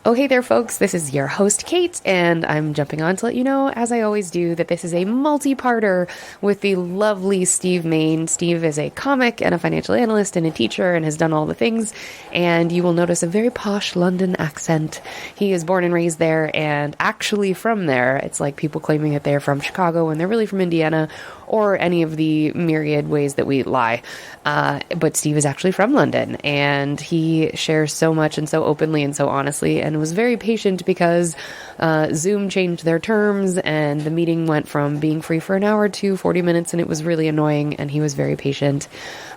Oh, hey there, folks. This is your host, Kate, and I'm jumping on to let you know, as I always do, that this is a multi-parter with the lovely Steve Mayne. Steve is a comic and a financial analyst and a teacher and has done all the things, and you will notice a very posh London accent. He is born and raised there and actually from there. It's like people claiming that they're from Chicago when they're really from Indiana, or any of the myriad ways that we lie. But Steve is actually from London, and he shares so much and so openly and so honestly, and was very patient because Zoom changed their terms, and the meeting went from being free for an hour to 40 minutes, and it was really annoying, and he was very patient.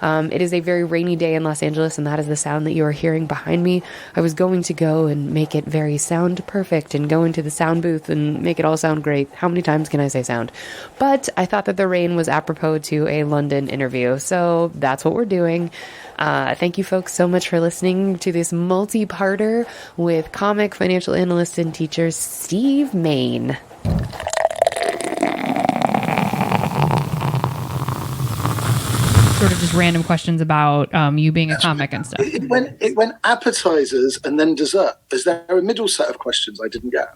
It is a very rainy day in Los Angeles, and that is the sound that you are hearing behind me. I was going to go and make it very sound perfect and go into the sound booth and make it all sound great. How many times can I say sound? But I thought that the rain was apropos to a London interview, so that's what we're doing. Thank you folks so much for listening to this multi-parter with comic, financial analyst, and teacher Steve Mayne. Sort of just random questions about you being a comic and stuff. It went appetizers and then dessert. Is there a middle set of questions I didn't get?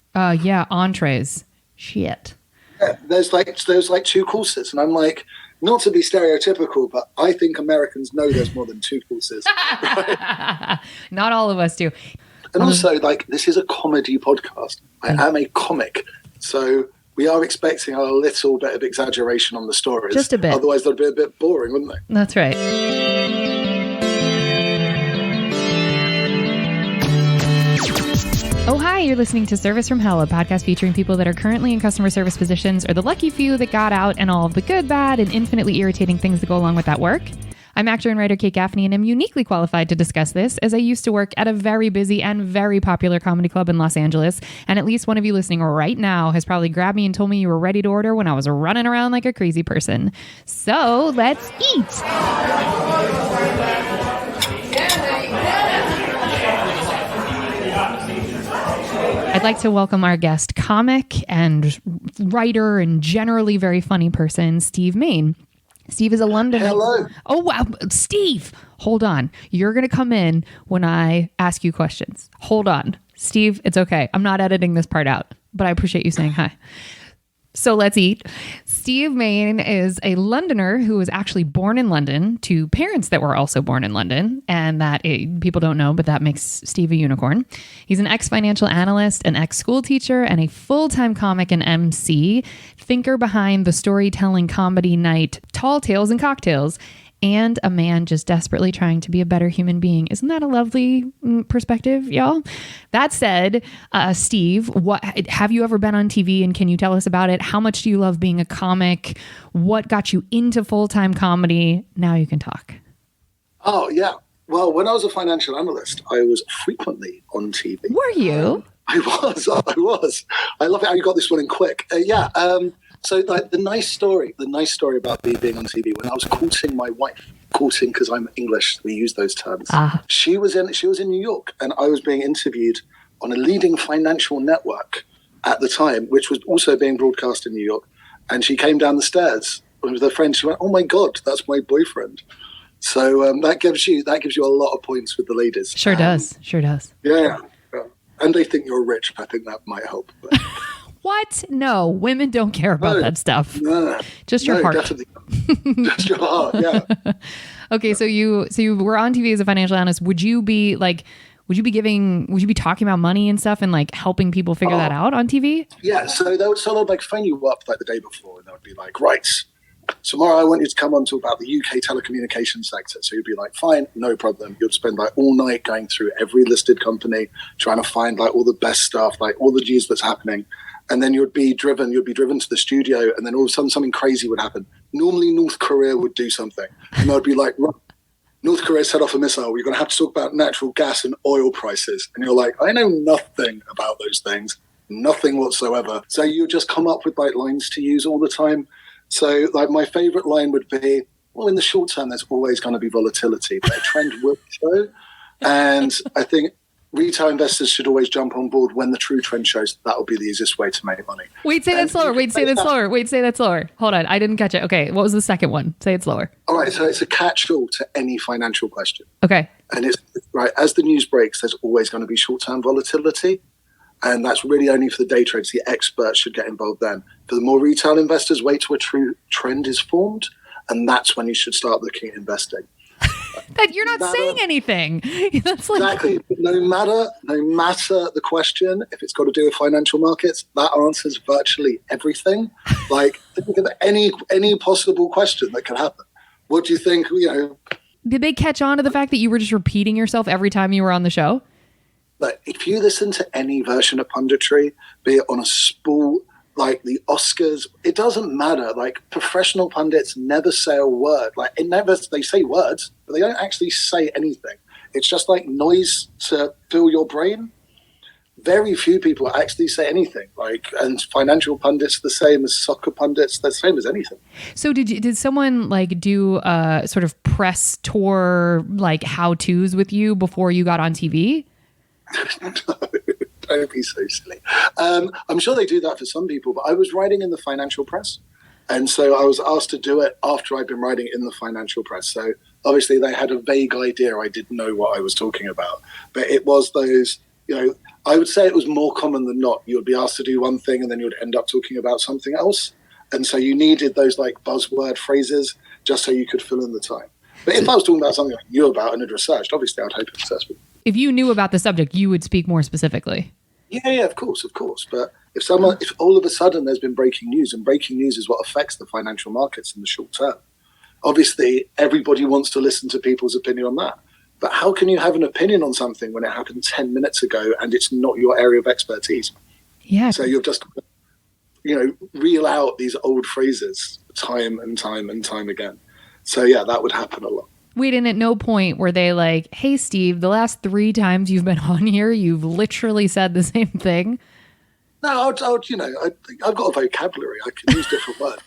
Yeah, entrees. Shit. Yeah, there's like two courses, and I'm like, not to be stereotypical, but I think Americans know there's more than two courses. Right? Not all of us do. And also, like, this is a comedy podcast. I am a comic, so we are expecting a little bit of exaggeration on the stories. Just a bit. Otherwise, they'd be a bit boring, wouldn't they? That's right. Oh, hi, you're listening to Service from Hell, a podcast featuring people that are currently in customer service positions or the lucky few that got out and all of the good, bad, and infinitely irritating things that go along with that work. I'm actor and writer Kate Gaffney, and am uniquely qualified to discuss this as I used to work at a very busy and very popular comedy club in Los Angeles, and at least one of you listening right now has probably grabbed me and told me you were ready to order when I was running around like a crazy person. So let's eat! I'd like to welcome our guest, comic and writer and generally very funny person, Steve Mayne. Steve is a Londoner. Hello. Oh, wow. Steve, hold on. You're going to come in when I ask you questions. Hold on. Steve, it's okay. I'm not editing this part out, but I appreciate you saying hi. So let's eat. Steve Mayne is a Londoner who was actually born in London to parents that were also born in London. And that people don't know, but that makes Steve a unicorn. He's an ex-financial analyst, an ex-school teacher, and a full-time comic and MC, thinker behind the storytelling comedy night Tall Tales and Cocktails, and a man just desperately trying to be a better human being. Isn't that a lovely perspective, y'all? That said, Steve, what have you ever been on TV, and can you tell us about it? How much do you love being a comic? What got you into full-time comedy? Now you can talk. Oh, yeah. Well, when I was a financial analyst, I was frequently on TV. Were you? I was. I love it how you got this one in quick. So like the nice story about me being on TV, when I was courting my wife, because I'm English, we use those terms. She was in New York, and I was being interviewed on a leading financial network at the time, which was also being broadcast in New York. And she came down the stairs with her friend. She went, "Oh my God, that's my boyfriend." So that gives you a lot of points with the ladies. Sure does. Yeah. And they think you're rich. I think that might help. But. What? No, women don't care about that stuff. Just your heart. Definitely. Just your heart, yeah. Okay, so you were on TV as a financial analyst. Would you be talking about money and stuff and like helping people figure that out on TV? Yeah, so they would like phone you up like the day before, and they would be like, right, tomorrow I want you to come on to about the UK telecommunications sector. So you'd be like, fine, no problem. You'd spend like all night going through every listed company, trying to find like all the best stuff, like all the news that's happening. And then you'd be driven to the studio, and then all of a sudden something crazy would happen. Normally North Korea would do something, and I'd be like, North Korea set off a missile. You're going to have to talk about natural gas and oil prices. And you're like, I know nothing about those things, nothing whatsoever. So you just come up with like lines to use all the time. So like my favorite line would be, well, in the short term, there's always going to be volatility, but a trend will show. And I think retail investors should always jump on board when the true trend shows. That will be the easiest way to make money. Wait, say that slower. Hold on. I didn't catch it. Okay. What was the second one? Say it slower. All right. So it's a catch-all to any financial question. Okay. And it's right, as the news breaks, there's always going to be short-term volatility. And that's really only for the day traders. The experts should get involved then. For the more retail investors, wait till a true trend is formed. And that's when you should start looking at investing. That you're not saying anything. That's like... Exactly. No matter the question, if it's got to do with financial markets, that answers virtually everything. Like, think of any possible question that could happen. What do you think, Did they catch on to the fact that you were just repeating yourself every time you were on the show? Like, if you listen to any version of punditry, be it on a spool, like the Oscars, it doesn't matter. Like, professional pundits never say a word. Like, they say words, but they don't actually say anything. It's just like noise to fill your brain. Very few people actually say anything. Like, and financial pundits the same as soccer pundits, the same as anything. So did someone like do a sort of press tour, like how-tos with you before you got on TV? No, don't be so silly. I'm sure they do that for some people, but I was writing in the financial press. And so I was asked to do it after I'd been writing in the financial press. So obviously they had a vague idea. I didn't know what I was talking about. But it was those, I would say it was more common than not. You would be asked to do one thing and then you would end up talking about something else. And so you needed those like buzzword phrases just so you could fill in the time. But if I was talking about something I knew about and had researched, obviously I'd hope it's successful. If you knew about the subject, you would speak more specifically. Yeah, of course. But if all of a sudden there's been breaking news, and breaking news is what affects the financial markets in the short term, obviously everybody wants to listen to people's opinion on that. But how can you have an opinion on something when it happened 10 minutes ago and it's not your area of expertise? Yeah. So you've just, reel out these old phrases time and time and time again. So yeah, that would happen a lot. Wait, and at no point were they like, hey, Steve, the last 3 times you've been on here, you've literally said the same thing? No, I've got a vocabulary. I can use different words.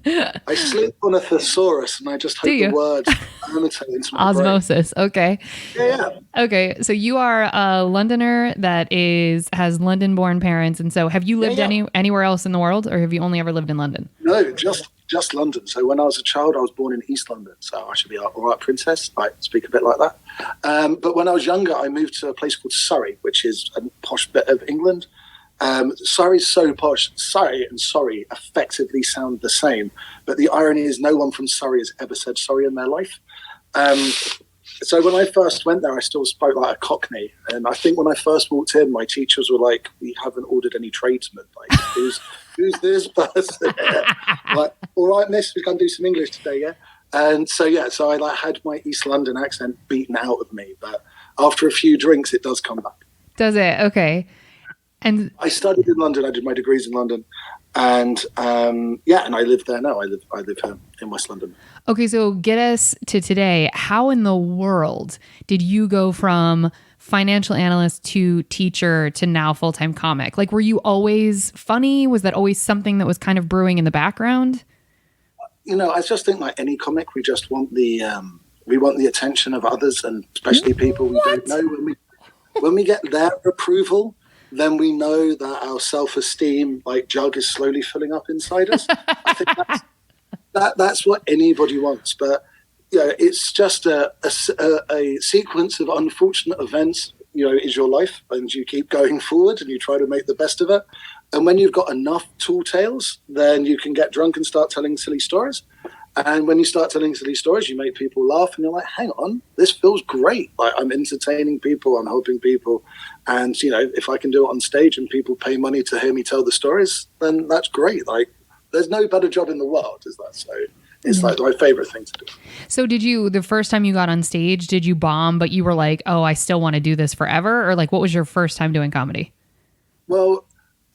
I sleep on a thesaurus and I just hope the words imitate into my osmosis. brain. Okay. Yeah. Okay. So you are a Londoner that has London-born parents. And so have you lived anywhere else in the world, or have you only ever lived in London? No, just London. So when I was a child, I was born in East London. So I should be all right, princess. I speak a bit like that. But when I was younger, I moved to a place called Surrey, which is a posh bit of England. Surrey's so posh. Surrey and sorry effectively sound the same. But the irony is no one from Surrey has ever said sorry in their life. So when I first went there, I still spoke like a Cockney. And I think when I first walked in, my teachers were like, we haven't ordered any tradesmen. Like, who's this person here? Like, all right, miss, we can do some English today, yeah? And so I had my East London accent beaten out of me. But after a few drinks, it does come back. Does it? Okay. And I studied in London. I did my degrees in London. And and I live there now. I live here in West London. Okay, so get us to today. How in the world did you go from financial analyst to teacher to now full-time comic? Like, were you always funny? Was that always something that was kind of brewing in the background? I just think like any comic, we just want the attention of others, and especially people we don't know. When we get their approval, then we know that our self-esteem jug is slowly filling up inside us. I think that's what anybody wants. But it's just a sequence of unfortunate events. Is your life, and you keep going forward and you try to make the best of it. And when you've got enough tall tales, then you can get drunk and start telling silly stories. And when you start telling silly stories, you make people laugh, and you're like, hang on, this feels great. Like, I'm entertaining people, I'm helping people. And, if I can do it on stage and people pay money to hear me tell the stories, then that's great. Like, there's no better job in the world, is that? So it's like my favorite thing to do. So the first time you got on stage, did you bomb, but you were like, oh, I still want to do this forever? Or like, what was your first time doing comedy? Well,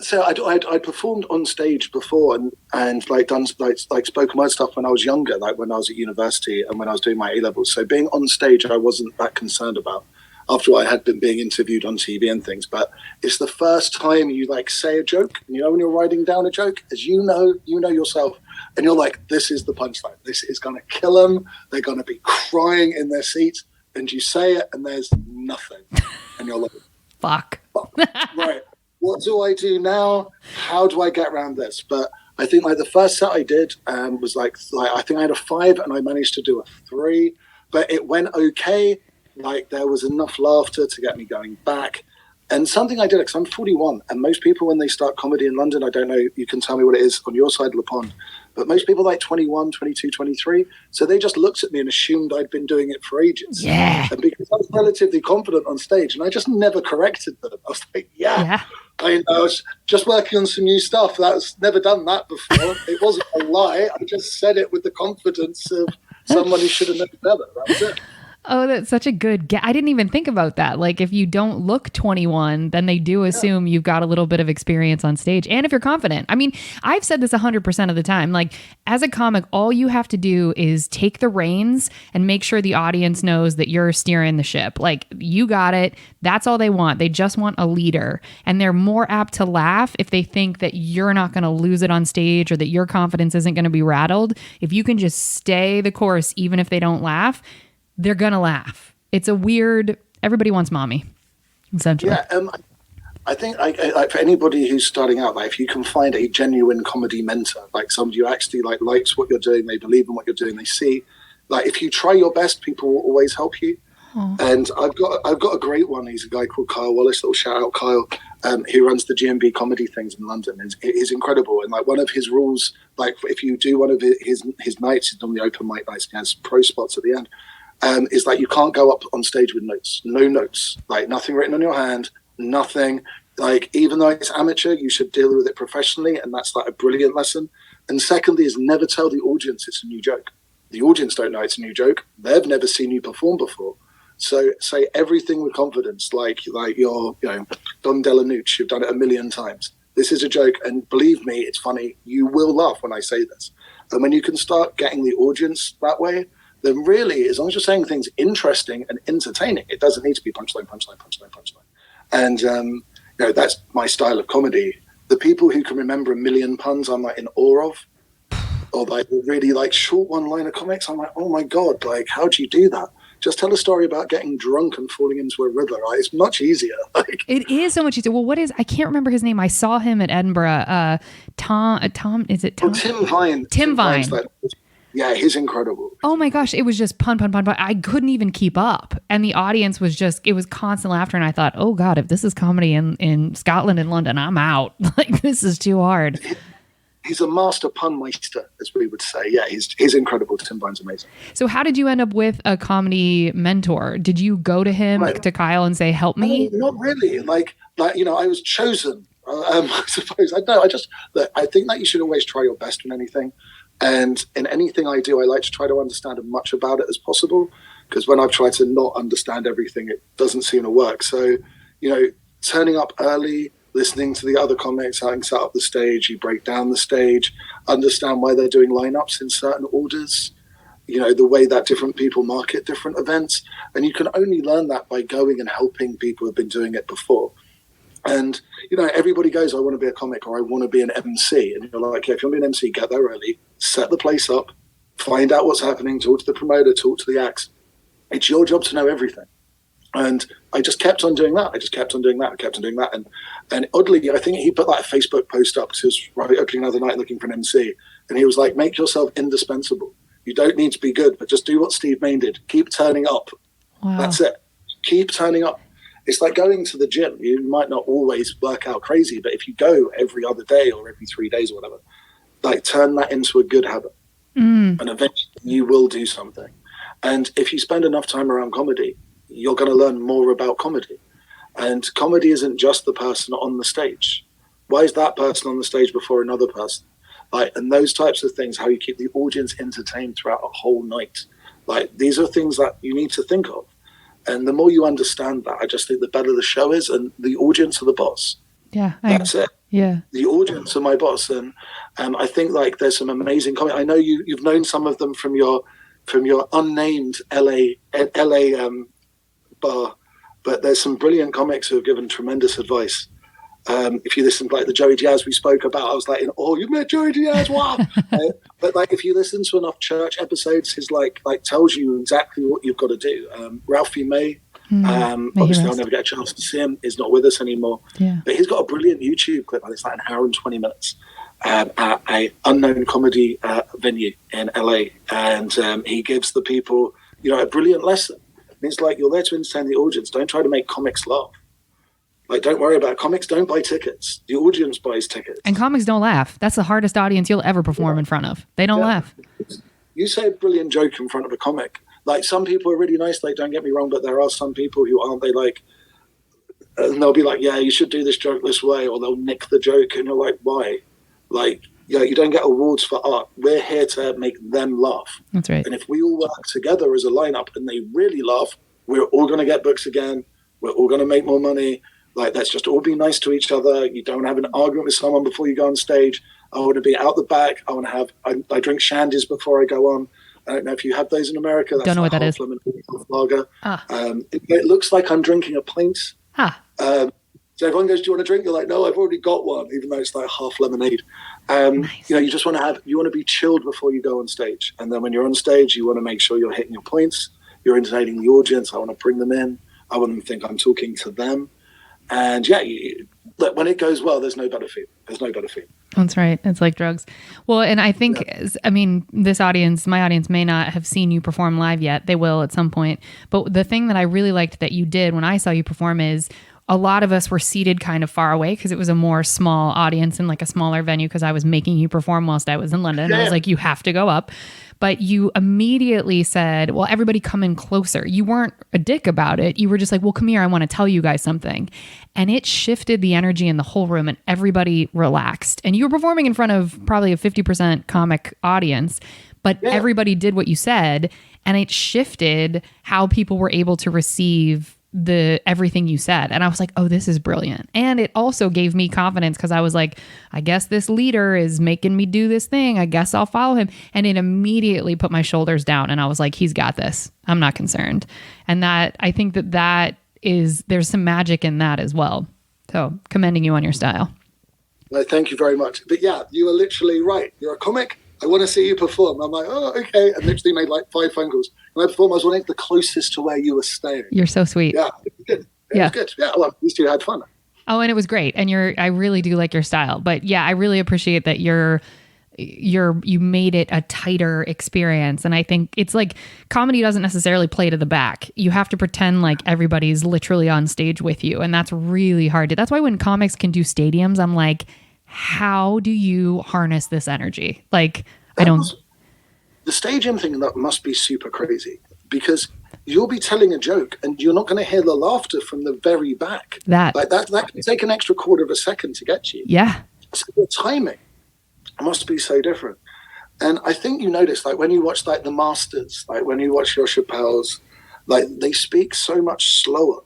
so I'd performed on stage before and done spoken word stuff when I was younger, like when I was at university and when I was doing my A-levels. So being on stage, I wasn't that concerned about after I had been being interviewed on TV and things. But it's the first time you say a joke, and when you're writing down a joke, as you know yourself, and you're like, this is the punchline. This is going to kill them. They're going to be crying in their seats. And you say it and there's nothing. And you're like, fuck. Right. What do I do now? How do I get around this? But I think like the first set I did was like I think I had a 5 and I managed to do a 3, but it went okay. Like there was enough laughter to get me going back. And something I did, because I'm 41, and most people when they start comedy in London, I don't know, you can tell me what it is on your side of the pond, but most people like 21, 22, 23. So they just looked at me and assumed I'd been doing it for ages. Yeah. And because I was relatively confident on stage, and I just never corrected them. I was like, yeah. I was just working on some new stuff. Never done that before. It wasn't a lie. I just said it with the confidence of someone who should have known better. That was it. Oh, that's such a good I didn't even think about that. Like if you don't look 21, then they do assume you've got a little bit of experience on stage. And if you're confident. I mean, I've said this 100% of the time. Like as a comic, all you have to do is take the reins and make sure the audience knows that you're steering the ship. Like you got it. That's all they want. They just want a leader. And they're more apt to laugh if they think that you're not going to lose it on stage or that your confidence isn't going to be rattled. If you can just stay the course, even if they don't laugh, they're gonna laugh. It's a weird. Everybody wants mommy, essentially. Yeah, I think like for anybody who's starting out, like if you can find a genuine comedy mentor, like somebody who actually likes what you're doing, they believe in what you're doing, they see, like if you try your best, people will always help you. Oh. And I've got a great one. He's a guy called Kyle Wallace. Little shout out, Kyle. Who runs the GMB comedy things in London. Is incredible. And like one of his rules, like if you do one of his nights, he's normally open mic nights, he has pro spots at the end. Is like you can't go up on stage with notes, no notes, like nothing written on your hand, nothing. Like even though it's amateur, you should deal with it professionally, and that's like a brilliant lesson. And secondly, is never tell the audience it's a new joke. The audience don't know it's a new joke. They've never seen you perform before. So say everything with confidence, like you're Don Delanucci, you've done it a million times. This is a joke, and believe me, it's funny. You will laugh when I say this. And when you can start getting the audience that way, then really, as long as you're saying things interesting and entertaining, it doesn't need to be punchline. And that's my style of comedy. The people who can remember a million puns, I'm like in awe of, or like really like short one-liner comics. I'm like, oh my god, like how do you do that? Just tell a story about getting drunk and falling into a river. Right? It's much easier. It is so much easier. Well, I can't remember his name. I saw him at Edinburgh. Tom. Is it Tom? Oh, Tim Vine. Tim Vine. Yeah, he's incredible. Oh my gosh, it was just pun. I couldn't even keep up. And the audience was it was constant laughter. And I thought, oh God, if this is comedy in Scotland and London, I'm out. Like, this is too hard. He's a master pun meister, as we would say. Yeah, he's incredible. Tim Vine's amazing. So how did you end up with a comedy mentor? Did you go to him, to Kyle, and say, help me? No, not really. Like I was chosen. I suppose. I think that you should always try your best in anything. And in anything I do, I like to try to understand as much about it as possible, because when I've tried to not understand everything, it doesn't seem to work. So, turning up early, listening to the other comics, having set up the stage, you break down the stage, understand why they're doing lineups in certain orders, the way that different people market different events. And you can only learn that by going and helping people who have been doing it before. And, everybody goes, I want to be a comic or I want to be an MC. And you're like, if you want to be an MC, get there early, set the place up, find out what's happening, talk to the promoter, talk to the acts. It's your job to know everything. And I just kept on doing that. I kept on doing that. And oddly, I think he put that Facebook post up because he was opening another night looking for an MC. And he was like, make yourself indispensable. You don't need to be good, but just do what Steve Mayne did. Keep turning up. Wow. That's it. Keep turning up. It's like going to the gym. You might not always work out crazy, but if you go every other day or every 3 days or whatever, like turn that into a good habit. And eventually you will do something. And if you spend enough time around comedy, you're going to learn more about comedy. And comedy isn't just the person on the stage. Why is that person on the stage before another person? And those types of things, how you keep the audience entertained throughout a whole night. These are things that you need to think of. And the more you understand that, I just think the better the show is, and the audience are the boss. Yeah. That's it. Yeah. The audience are my boss. And I think there's some amazing comics. I know you've known some of them from your unnamed LA bar, but there's some brilliant comics who have given tremendous advice. If you listen to the Joey Diaz we spoke about, I was like, oh, you met Joey Diaz, wow. But if you listen to enough church episodes, he's tells you exactly what you've got to do. Ralphie May, obviously I'll never get a chance to see him, is not with us anymore. Yeah. But he's got a brilliant YouTube clip, and it's like an hour and 20 minutes. at a unknown comedy venue in LA, and he gives the people, a brilliant lesson. And it's like, you're there to entertain the audience. Don't try to make comics laugh. Like, don't worry about comics. Don't buy tickets. The audience buys tickets. And comics don't laugh. That's the hardest audience you'll ever perform in front of. They don't laugh. You say a brilliant joke in front of a comic. Like, some people are really nice. Like, don't get me wrong, but there are some people who aren't. They like, and they'll be like, yeah, you should do this joke this way, or they'll nick the joke, and you're like, why? Like, you don't get awards for art. We're here to make them laugh. That's right. And if we all work together as a lineup and they really laugh, we're all going to get books again. We're all going to make more money. Like, let's just all be nice to each other. You don't have an argument with someone before you go on stage. I want to be out the back. I want to have, I drink shandies before I go on. I don't know if you have those in America. That's don't know what that is. Lager. It looks like I'm drinking a pint. So everyone goes, do you want a drink? You're like, no, I've already got one, even though it's like half lemonade. Nice. You just want to be chilled before you go on stage. And then when you're on stage, you want to make sure you're hitting your points. You're entertaining the audience. I want to bring them in. I want them to think I'm talking to them. And look, when it goes well, there's no better feeling. That's right. It's like drugs. Well, and I think, I mean, this audience, my audience may not have seen you perform live yet. They will at some point. But the thing that I really liked that you did when I saw you perform is a lot of us were seated kind of far away because it was a more small audience and like a smaller venue because I was making you perform whilst I was in London. I was like, you have to go up. But you immediately said, well, everybody come in closer. You weren't a dick about it. You were just like, well, come here. I want to tell you guys something. And it shifted the energy in the whole room and everybody relaxed. And you were performing in front of probably a 50% comic audience, but everybody did what you said. And it shifted how people were able to receive everything you said. And I was like, oh, this is brilliant. And it also gave me confidence because I was like, I guess this leader is making me do this thing. I guess I'll follow him. And it immediately put my shoulders down. And I was like, he's got this. I'm not concerned. And that, I think that there's some magic in that as well. So commending you on your style. No, thank you very much. But yeah, you are literally right. You're a comic. I want to see you perform. I'm like, oh, okay. And literally made like 5 phone calls. When I performed, I was wanting the closest to where you were staying. You're so sweet. Yeah, it was good. It was good. Yeah, well, these two had fun. Oh, and it was great. And I really do like your style. But yeah, I really appreciate that you made it a tighter experience. And I think it's like comedy doesn't necessarily play to the back. You have to pretend like everybody's literally on stage with you. And that's really hard. That's why when comics can do stadiums, I'm like, how do you harness this energy? Like, the stadium thing that must be super crazy because you'll be telling a joke and you're not going to hear the laughter from the very back. That can take an extra quarter of a second to get you. Yeah. So the timing must be so different. And I think you notice, like when you watch like the Masters, like when you watch your Chappelle's, like they speak so much slower.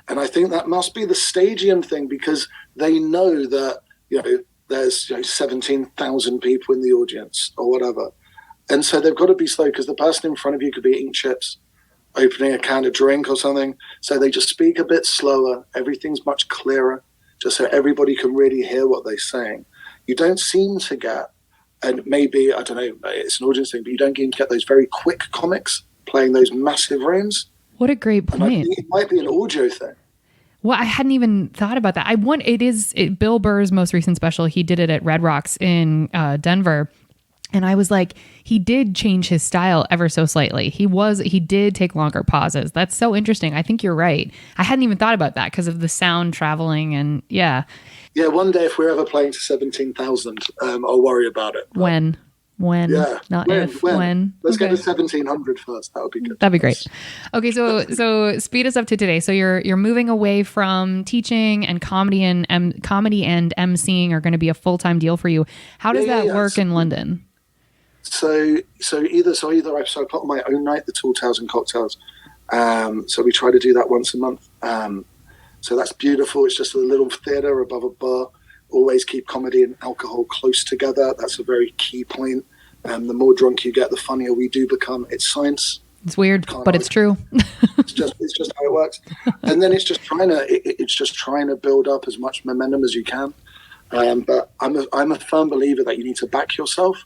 And I think that must be the stadium thing because they know that, there's 17,000 people in the audience or whatever. And so they've got to be slow because the person in front of you could be eating chips, opening a can of drink or something. So they just speak a bit slower. Everything's much clearer, just so everybody can really hear what they're saying. You don't seem to get, and maybe, I don't know, it's an audience thing, but you don't get those very quick comics playing those massive rooms. What a great point. And I think it might be an audio thing. Well, I hadn't even thought about that. Bill Burr's most recent special. He did it at Red Rocks in Denver. And I was like, he did change his style ever so slightly. He did take longer pauses. That's so interesting. I think you're right. I hadn't even thought about that because of the sound traveling and yeah. Yeah, one day if we're ever playing to 17,000, I'll worry about it. When? Yeah. Not if. When? Let's get to 1,700 first. That would be good. That'd be great. Okay, so speed us up to today. So you're moving away from teaching and comedy and emceeing are going to be a full-time deal for you. How does that work in London? So either I put on my own night, the Tall Tales and Cocktails. So we try to do that once a month. So that's beautiful. It's just a little theater above a bar. Always keep comedy and alcohol close together. That's a very key point. The more drunk you get, the funnier we do become. It's science. It's weird, but it's true. it's just how it works. And then it's just trying to build up as much momentum as you can. But I'm a firm believer that you need to back yourself.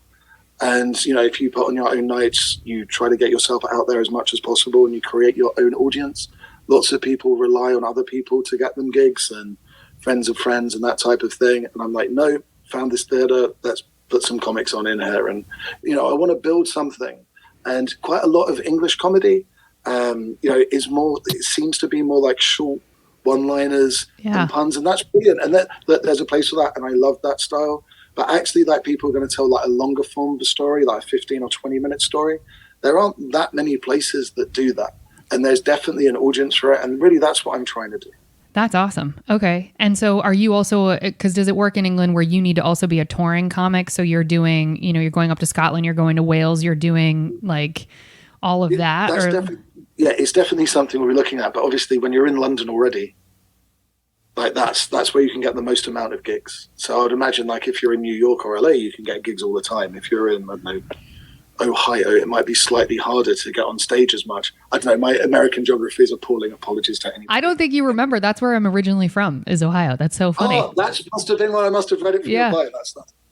And if you put on your own nights, you try to get yourself out there as much as possible, and you create your own audience. Lots of people rely on other people to get them gigs and friends of friends and that type of thing. And I'm like, no, found this theater, let's put some comics on in here. And, you know, I want to build something. And quite a lot of English comedy, you know, it seems to be more like short one-liners and puns, and that's brilliant. And that there's a place for that, and I love that style. But actually, like, people are going to tell like a longer form of a story, like a 15 or 20-minute story. There aren't that many places that do that. And there's definitely an audience for it. And really, that's what I'm trying to do. That's awesome. Okay. And so are you also, because does it work in England where you need to also be a touring comic? So you're doing, you know, you're going up to Scotland, you're going to Wales, you're doing like all of that? It's definitely something we're looking at. But obviously, when you're in London already, like that's where you can get the most amount of gigs. So I would imagine, like, if you're in New York or LA, you can get gigs all the time. If you're in, I don't know, Ohio, it might be slightly harder to get on stage as much. I don't know, my American geography is appalling. Apologies to anyone. I don't think you remember. That's where I'm originally from, is Ohio. That's so funny. Oh, that must have been where I must have read it from your bio.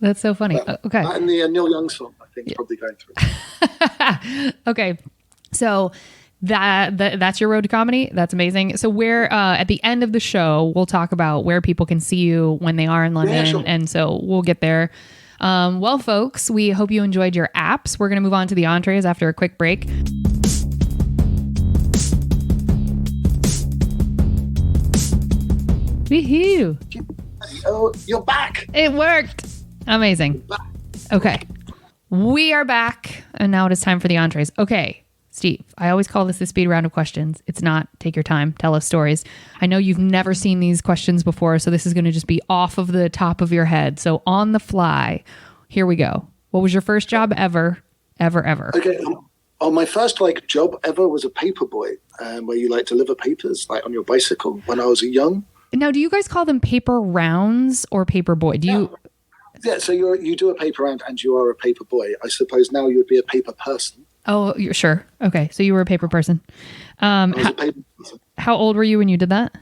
That's so funny. Okay. That and the Neil Young song, I think, is probably going through. Okay. So that's your road to comedy. That's amazing. So where at the end of the show, we'll talk about where people can see you when they are in London. Yeah, sure. And so we'll get there. Well, folks, we hope you enjoyed your apps. We're going to move on to the entrees after a quick break. Woohoo! Oh, you're back! It worked! Amazing. Okay. We are back, and now it is time for the entrees. Okay, Steve, I always call this the speed round of questions. It's not take your time, tell us stories. I know you've never seen these questions before, so this is going to just be off of the top of your head. So on the fly, here we go. What was your first job ever? Okay. My first job ever was a paper boy, where you deliver papers on your bicycle when I was young. Now, do you guys call them paper rounds or paper boy? Do you? Yeah. So you do a paper round and you are a paper boy. I suppose now you would be a paper person. Oh, you're sure. Okay. So you were a paper person. I was a paper person. How old were you when you did that?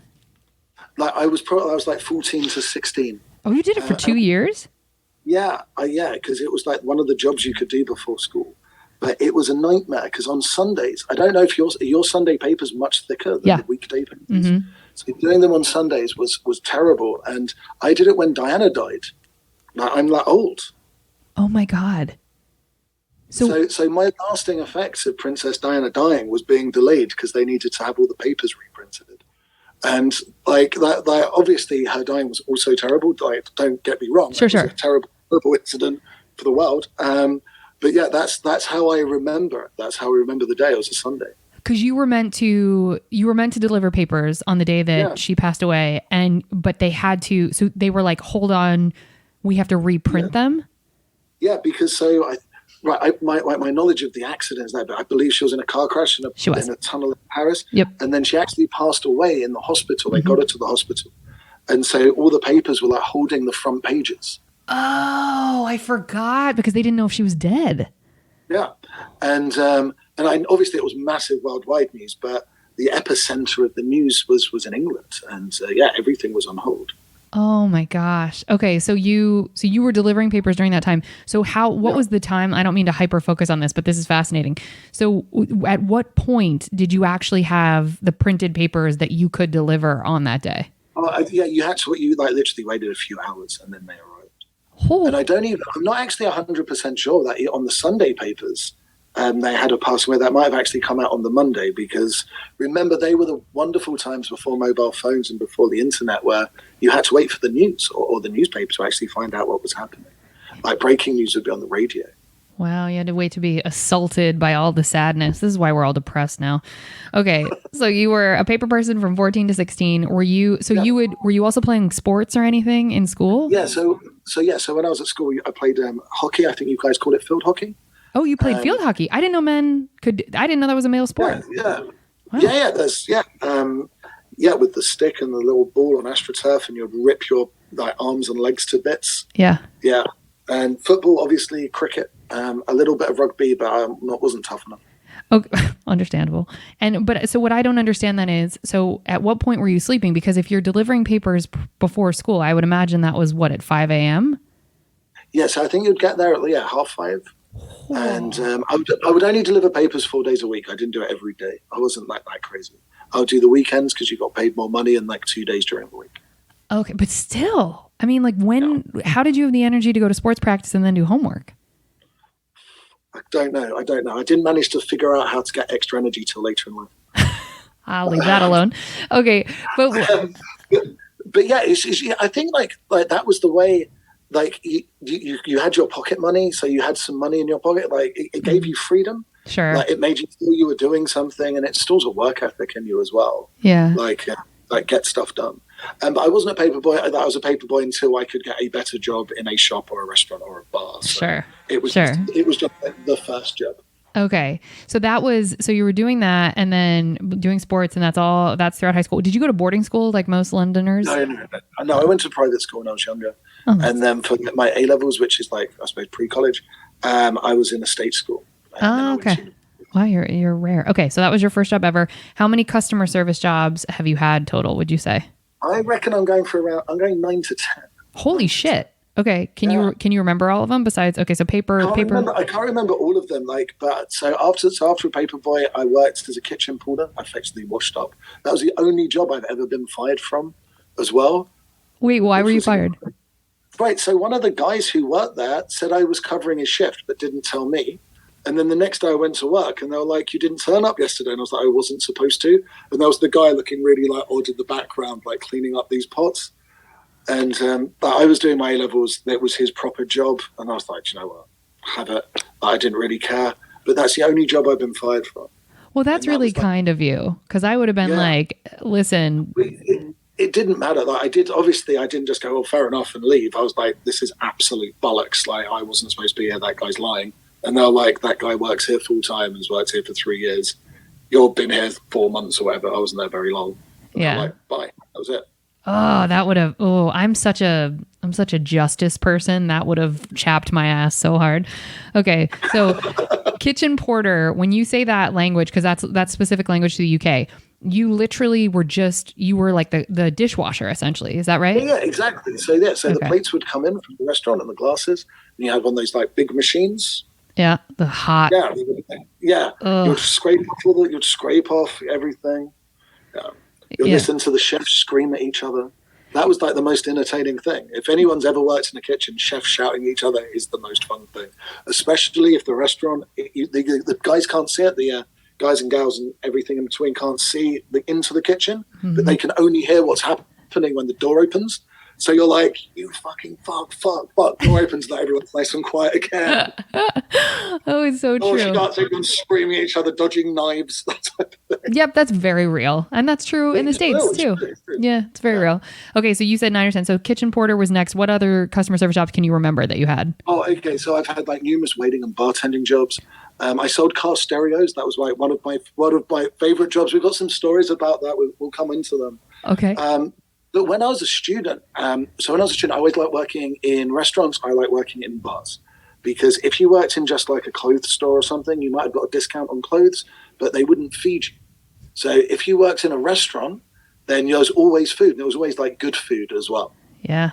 I was 14 to 16. Oh, you did it for 2 years? Yeah. Because it was one of the jobs you could do before school. But it was a nightmare because on Sundays, I don't know if your Sunday paper's much thicker than the weekday papers. Mm-hmm. So doing them on Sundays was terrible. And I did it when Diana died. Now, I'm that old. Oh, my God. So my lasting effects of Princess Diana dying was being delayed because they needed to have all the papers reprinted. And that obviously her dying was also terrible. Don't get me wrong. Sure. It was a terrible incident for the world. But yeah, that's how I remember it. That's how I remember the day. It was a Sunday. Because you were meant to deliver papers on the day that she passed away, but they had to. So they were like, "Hold on, we have to reprint them." Yeah, because my knowledge of the accident is there, but I believe she was in a car crash in a tunnel in Paris. Yep. And then she actually passed away in the hospital. They got her to the hospital, and so all the papers were holding the front pages. Oh, I forgot because they didn't know if she was dead. Yeah, and obviously it was massive worldwide news, but the epicenter of the news was in England, and everything was on hold. Oh my gosh. Okay, so you were delivering papers during that time. So what was the time? I don't mean to hyper focus on this, but this is fascinating. So at what point did you actually have the printed papers that you could deliver on that day? You had to. You literally waited a few hours, and then they arrived. Oh. And I'm not actually 100% sure that on the Sunday papers, they had a pass away. That might have actually come out on the Monday because remember, they were the wonderful times before mobile phones and before the internet where you had to wait for the news or the newspaper to actually find out what was happening. Breaking news would be on the radio. Wow, you had to wait to be assaulted by all the sadness. This is why we're all depressed now. Okay, so you were a paper person from 14 to 16. Were you also playing sports or anything in school? Yeah, so when I was at school, I played hockey. I think you guys called it field hockey. Oh, you played field hockey. I didn't know men could. I didn't know that was a male sport. Yeah. Wow. There's with the stick and the little ball on AstroTurf, and you'd rip your arms and legs to bits. Yeah. And football, obviously, cricket, a little bit of rugby, but wasn't tough enough. Okay, understandable. So what I don't understand then is, so at what point were you sleeping? Because if you're delivering papers before school, I would imagine that was at 5 a.m. Yeah, so I think you'd get there at 5:30. And I would only deliver papers 4 days a week. I didn't do it every day. I wasn't that crazy. I would do the weekends because you got paid more money and 2 days during the week. Okay, but still, I mean, like how did you have the energy to go to sports practice and then do homework? I don't know. I didn't manage to figure out how to get extra energy till later in life. I'll leave that alone. Okay. But but yeah, yeah, I think like that was the way. Like you had your pocket money, so you had some money in your pocket. Like it gave you freedom. Sure. Like it made you feel you were doing something, and it installs a work ethic in you as well. Yeah. Like get stuff done. But I wasn't a paper boy. I was a paper boy until I could get a better job in a shop or a restaurant or a bar. So sure. It was sure. It was just like the first job. Okay. So you were doing that and then doing sports, and that's throughout high school. Did you go to boarding school like most Londoners? No, I went to private school when I was younger. Oh. And then for my A levels, which is like, I suppose, pre-college, I was in a state school. Okay. Wow, you're rare. Okay, so that was your first job ever. How many customer service jobs have you had total, would you say? I reckon I'm going 9 to 10. Holy shit. Okay, can you remember all of them besides, okay, so paper. I can't remember all of them, but so after Paperboy, I worked as a kitchen porter. I effectively washed up. That was the only job I've ever been fired from as well. Wait, why were you fired? Right, so one of the guys who worked there said I was covering his shift, but didn't tell me. And then the next day I went to work and they were like, you didn't turn up yesterday. And I was like, I wasn't supposed to. And there was the guy looking really like odd in the background, like cleaning up these pots. And but I was doing my A-levels. That was his proper job. And I was like, you know what, have it. I didn't really care. But that's the only job I've been fired from. Well, that's really kind of you. Because I would have been like, listen. It didn't matter. Like I didn't just go, well, fair enough, and leave. I was like, this is absolute bollocks. Like I wasn't supposed to be here. That guy's lying. And they're like, that guy works here full time and has worked here for 3 years. You've been here 4 months or whatever. I wasn't there very long. And yeah. Like, bye. That was it. Oh, that would have. Oh, I'm such a justice person. That would have chapped my ass so hard. Okay, so kitchen porter. When you say that language, because that's specific language to the UK. You literally you were like the dishwasher essentially. Is that right? Yeah, exactly. So the plates would come in from the restaurant and the glasses, and you had one of those like big machines. Yeah, the hot. Yeah. You'd scrape off everything. Yeah. You'd listen to the chefs scream at each other. That was like the most entertaining thing. If anyone's ever worked in a kitchen, chefs shouting at each other is the most fun thing. Especially if the restaurant, the guys can't see it. The guys and gals and everything in between can't see into the kitchen, but they can only hear what's happening when the door opens. So you're like, you fucking fuck. Door opens, let everyone's nice and quiet again. Oh, it's so true. Or she starts everyone screaming at each other, dodging knives, that type of thing. Yep, that's very real. And that's true in the States too. Yeah, it's very real. Okay, so you said 9 or 10. So kitchen porter was next. What other customer service jobs can you remember that you had? Oh, okay. So I've had like numerous waiting and bartending jobs. I sold car stereos. That was like one of my favorite jobs. We've got some stories about that. We'll come into them. Okay. But when I was a student, I always liked working in restaurants. I like working in bars, because if you worked in just like a clothes store or something, you might have got a discount on clothes, but they wouldn't feed you. So if you worked in a restaurant, then there was always food. And there was always like good food as well. Yeah.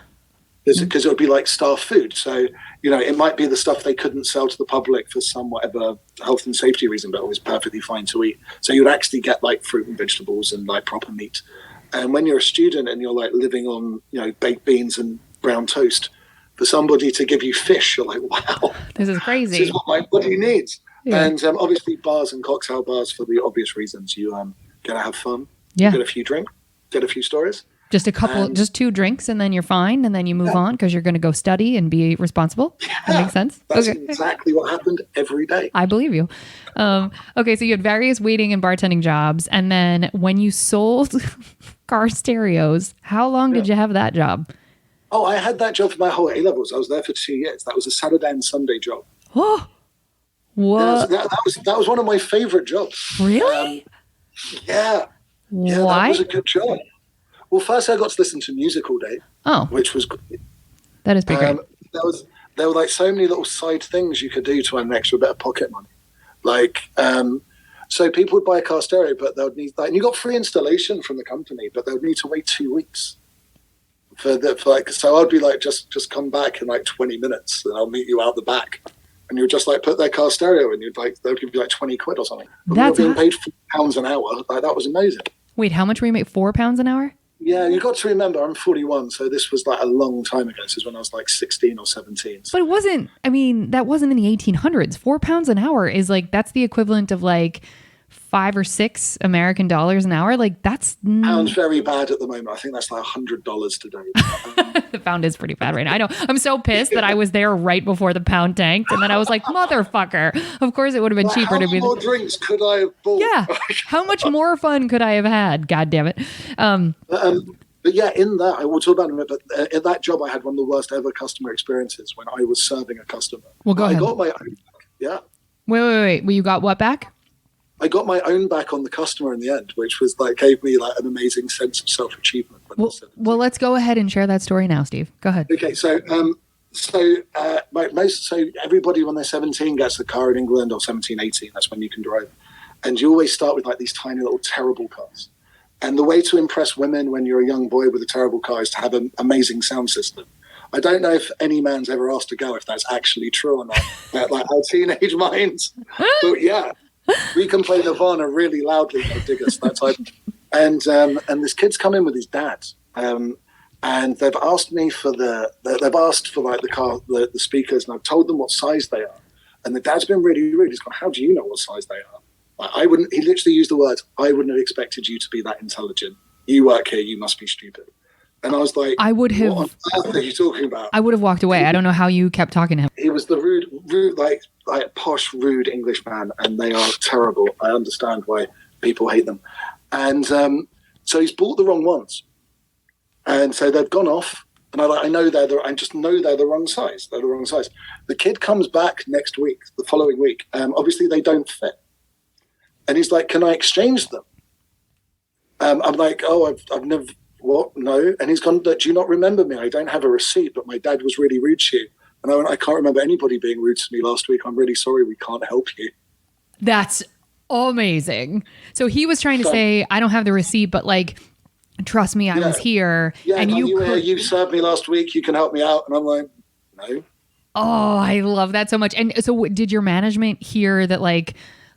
Because it would be like staff food. So, it might be the stuff they couldn't sell to the public for some whatever health and safety reason, but it was perfectly fine to eat. So you'd actually get like fruit and vegetables and like proper meat. And when you're a student and you're like living on, baked beans and brown toast, for somebody to give you fish, you're like, wow, this is crazy. This is what my body needs. Yeah. And obviously bars and cocktail bars, for the obvious reasons, you going to have fun. Yeah. Get a few drinks, get a few stories. Just just 2 drinks and then you're fine. And then you move on because you're going to go study and be responsible. Yeah, that makes sense. That's exactly what happened every day. I believe you. Okay. So you had various waiting and bartending jobs. And then when you sold car stereos, how long did you have that job? Oh, I had that job for my whole A-levels. I was there for 2 years. That was a Saturday and Sunday job. Oh, what? That was one of my favorite jobs. Really? Yeah. Why? That was a good job. Well, first I got to listen to music all day. Oh, which was great. That is pretty great. There were like so many little side things you could do to earn an extra bit of pocket money. Like, so people would buy a car stereo, but they would need and you got free installation from the company, but they would need to wait 2 weeks so I'd be like, just come back in like 20 minutes and I'll meet you out the back. And you would just like put their car stereo in, they'd give you like 20 quid or something. But we were being paid £4 an hour. Like, that was amazing. Wait, how much were you make? £4 an hour? Yeah, you got to remember, I'm 41, so this was like a long time ago. This is when I was like 16 or 17. But it wasn't, I mean, that wasn't in the 1800s. £4 an hour is like, that's the equivalent of like $5 or $6 American dollars an hour. Like that's Pound's very bad at the moment. I think that's like $100 today. the pound is pretty bad right now. I know. I'm so pissed that I was there right before the pound tanked, and then I was like, motherfucker. Of course, it would have been cheaper to be. How many more drinks could I have bought? Yeah. How much more fun could I have had? God damn it. But yeah, in that, I will talk about it, but in that job, I had one of the worst ever customer experiences when I was serving a customer. Well, go ahead. I got my own back. Yeah. Wait. Well, you got what back? I got my own back on the customer in the end, which was like, gave me like an amazing sense of self-achievement. Well, let's go ahead and share that story now, Steve. Go ahead. Okay. So everybody when they're 17 gets a car in England, or 17, 18, that's when you can drive. And you always start with like these tiny little terrible cars. And the way to impress women when you're a young boy with a terrible car is to have an amazing sound system. I don't know if any man's ever asked a girl if that's actually true or not, but like our teenage minds. But yeah, we can play Nirvana really loudly, they'll dig us, that type. And this kid's come in with his dad. And they've asked me they've asked for like the car, the speakers, and I've told them what size they are. And the dad's been really rude. He's gone, how do you know what size they are? He literally used the words, I wouldn't have expected you to be that intelligent. You work here, you must be stupid. And I was like, what on earth are you talking about? I would have walked away. I don't know how you kept talking to him. He was the rude, like posh, rude English man, and they are terrible. I understand why people hate them. And so he's bought the wrong ones. And so they've gone off, and I just know they're the wrong size. They're the wrong size. The kid comes back next week, the following week. Obviously, they don't fit. And he's like, can I exchange them? I'm like, oh, I've never, what? No. And he's gone, do you not remember me? I don't have a receipt, but my dad was really rude to you. And I went, I can't remember anybody being rude to me last week. I'm really sorry. We can't help you. That's amazing. So he was trying to say, I don't have the receipt, but like, trust me, I was here. Yeah, and you served me last week. You can help me out. And I'm like, no. Oh, I love that so much. And so did your management hear that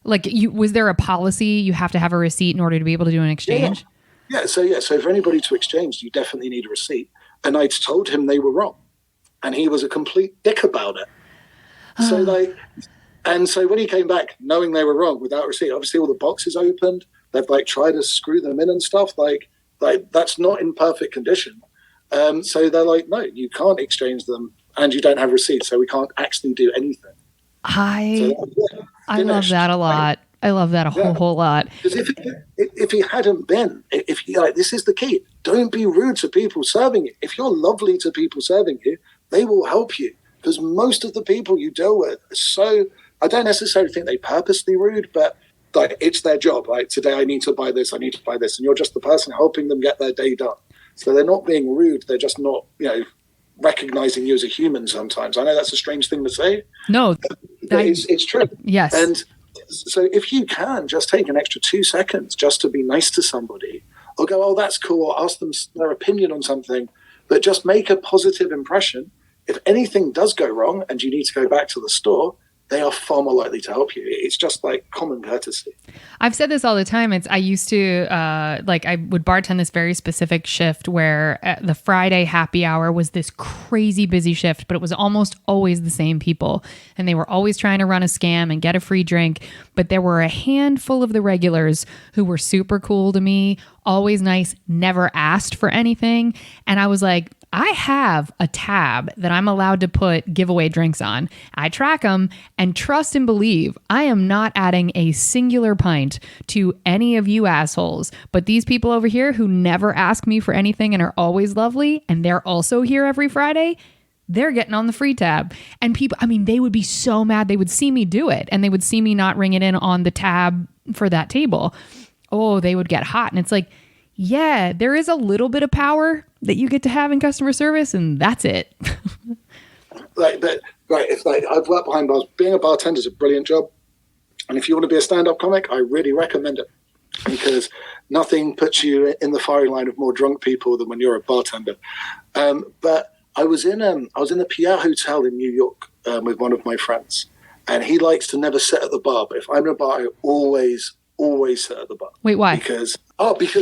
was there a policy you have to have a receipt in order to be able to do an exchange? Yeah. So for anybody to exchange, you definitely need a receipt. And I told him they were wrong. And he was a complete dick about it. So when he came back knowing they were wrong without a receipt, obviously all the boxes opened. They've like tried to screw them in and stuff. Like that's not in perfect condition. So they're like, no, you can't exchange them and you don't have receipts. So we can't actually do anything. I love that a lot. I love that a whole lot. Because if he hadn't been, this is the key. Don't be rude to people serving you. If you're lovely to people serving you, they will help you. Because most of the people you deal with are so, I don't necessarily think they purposely rude, but like it's their job. Like today I need to buy this, I need to buy this. And you're just the person helping them get their day done. So they're not being rude. They're just not, recognizing you as a human sometimes. I know that's a strange thing to say. No. It's true. Yes. And so if you can just take an extra 2 seconds just to be nice to somebody or go, oh, that's cool, or ask them their opinion on something, but just make a positive impression. If anything does go wrong and you need to go back to the store, they are far more likely to help you. It's just like common courtesy. I've said this all the time. I used to, I would bartend this very specific shift where the Friday happy hour was this crazy busy shift, but it was almost always the same people. And they were always trying to run a scam and get a free drink. But there were a handful of the regulars who were super cool to me, always nice, never asked for anything. And I was like, I have a tab that I'm allowed to put giveaway drinks on. I track them and trust and believe I am not adding a singular pint to any of you assholes. But these people over here who never ask me for anything and are always lovely, and they're also here every Friday, they're getting on the free tab. And people, they would be so mad. They would see me do it and they would see me not ring it in on the tab for that table. Oh, they would get hot. And it's like, yeah, there is a little bit of power that you get to have in customer service, and that's it. I've worked behind bars. Being a bartender is a brilliant job, and if you want to be a stand-up comic, I really recommend it because nothing puts you in the firing line of more drunk people than when you're a bartender. But I was in the Pierre Hotel in New York with one of my friends, and he likes to never sit at the bar. But if I'm in a bar, I always always sit at the bar. Wait, why? Because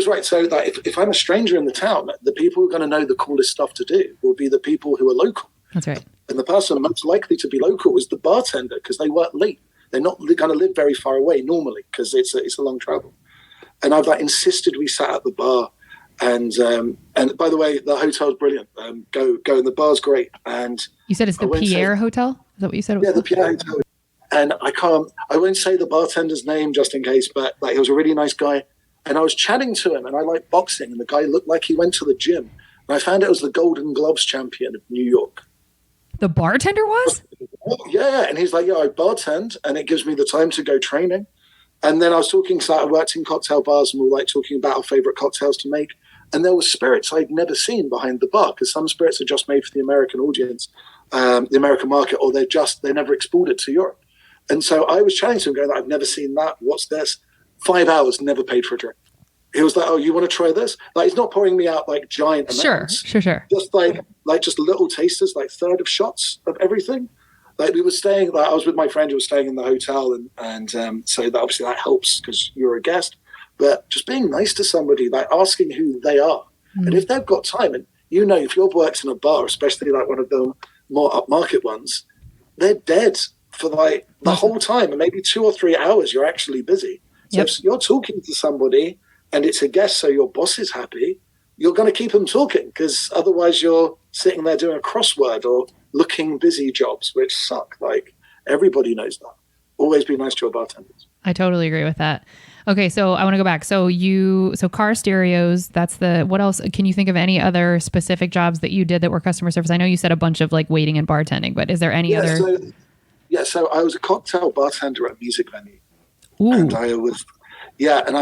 right. So like, if I'm a stranger in the town, the people who are going to know the coolest stuff to do will be the people who are local. That's right. And the person most likely to be local is the bartender because they work late. They're not going to live very far away normally because it's a long travel. And I've like insisted we sat at the bar. And by the way, the hotel's brilliant. Go, and the bar's great. And You said it's the Pierre Hotel? Is that what you said? Yeah, the Pierre Hotel. And I won't say the bartender's name just in case, but like he was a really nice guy. And I was chatting to him, and I like boxing, and the guy looked like he went to the gym. And I found out it was the Golden Gloves champion of New York. The bartender was? Yeah, and he's like, yeah, I bartend, and it gives me the time to go training. And then I was talking, so I worked in cocktail bars, and we were like talking about our favorite cocktails to make. And there were spirits I'd never seen behind the bar, because some spirits are just made for the American audience, the American market, or they never exported to Europe. And so I was chatting to him going, I've never seen that. What's this? 5 hours, never paid for a drink. He was like, oh, you want to try this? Like, he's not pouring me out like giant amounts. Sure. Just like just little tasters, like third of shots of everything. Like we were staying, like I was with my friend who was staying in the hotel, and so that obviously that helps because you're a guest. But just being nice to somebody, like asking who they are, and if they've got time, and if you've worked in a bar, especially like one of the more upmarket ones, they're dead for like the whole time, and maybe 2 or 3 hours you're actually busy. So if you're talking to somebody and it's a guest, so your boss is happy, you're going to keep them talking because otherwise you're sitting there doing a crossword or looking busy jobs, which suck. Like everybody knows that. Always be nice to your bartenders. I totally agree with that. Okay, so I want to go back. So car stereos, what else? Can you think of any other specific jobs that you did that were customer service? I know you said a bunch of like waiting and bartending, but is there any other? So I was a cocktail bartender at a music venue. Ooh. And I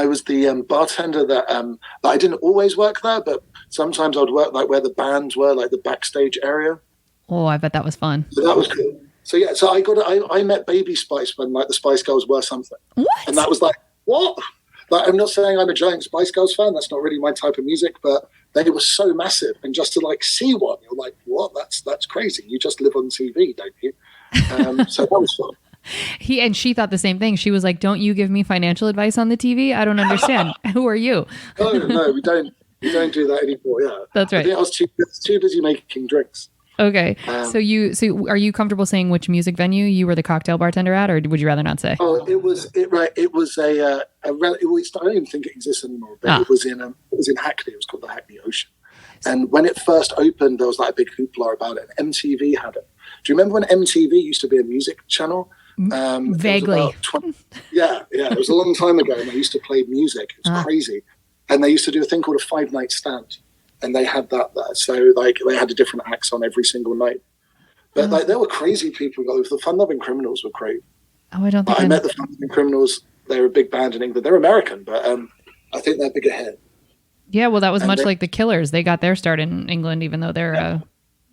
was the bartender that I didn't always work there, but sometimes I'd work like where the bands were, like the backstage area. Oh, I bet that was fun. So that was cool. So I met Baby Spice when like the Spice Girls were something. What? And that was like, what? Like, I'm not saying I'm a giant Spice Girls fan. That's not really my type of music, but they were so massive. And just to like see one, you're like, what? That's crazy. You just live on TV, don't you? So that was fun. She thought the same thing. She was like, don't you give me financial advice on the TV? I don't understand. Who are you? No, we don't do that anymore. Yeah. That's right. I think I was too busy making drinks. Okay. So are you comfortable saying which music venue you were the cocktail bartender at, or would you rather not say? Oh, it was I don't even think it exists anymore, but it was in Hackney. It was called the Hackney Ocean. And when it first opened, there was like a big hoopla about it. And MTV had it. Do you remember when MTV used to be a music channel? Vaguely. It was a long time ago, and they used to play music. It was crazy. And they used to do a thing called a 5-night stand. And they had that there. So like they had a different acts on every single night. But like there were crazy people. Like, the Fun Loving Criminals were great. Oh, I don't think I met the Fun Loving Criminals. They're a big band in England. They're American, but I think they're bigger here. Yeah, well, that was much like the Killers. They got their start in England, even though they're an